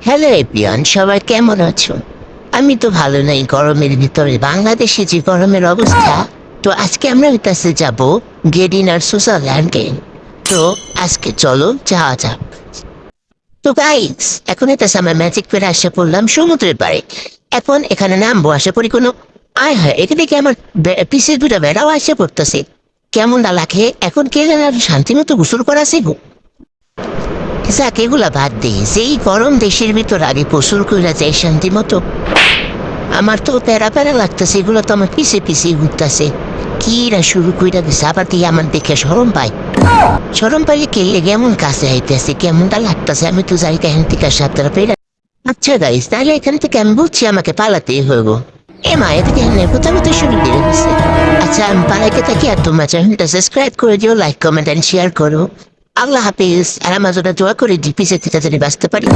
Hello everyone, সবাই কেমন আছো? আমি তো ভালো নাই গরমের ভিতরে। বাংলাদেশে যে গরমের অবস্থা, তো আজকে আমরা হইতাছে যাব গেডিন আর সুইজারল্যান্ডে। তো আজকে চলো যাওয়া যাক। তো গাইস, এখন হইতাছে আমরা ম্যাজিক করে আসে পড়লাম সমুদ্রের পাড়ে। এখন এখানে নামবো, আসে পড়ি কোনো আয় হয় এখানে কি আমার পিসের দুটা বেড়াও আসে পড়তেছে। কেমন না লাগে এখন, কে যেন আর শান্তি মতো গোসল করা শিখো। যাক এগুলা বাদ দিই, যেই গরম দেশের ভিতর আগে গোসল কইরা যায় শান্তি মতো। আমার তো প্যারা প্যারা লাগতেছে, এগুলো তো আমার পিছে পিছে ঘুরতেছে। কি না শুরু কইরা দিছে, আবার দিয়ে আমার দেখে সরম পাই। সরম পাইলে কে কেমন কাছে আইতেছে, কেমনটা লাগতেছে, আমি তো যাই কাহিন থেকে সাতটা পেরা। আচ্ছা গাইস, তাহলে এখান থেকে আমি বলছি আমাকে পালাতেই হইব। এ মা, এদিকে কোথাও কোথাও শুরু করে দিচ্ছে। আচ্ছা আমি পালাইতে থাকি, আর তোমরা চ্যানেলটা সাবস্ক্রাইব করে দিও, লাইক কমেন্ট এন্ড শেয়ার করো। আল্লাহ হাফিজ। আর আমার জন্য দোয়া করে ডিপি যেতে তাড়াতাড়ি বাঁচতে পারি।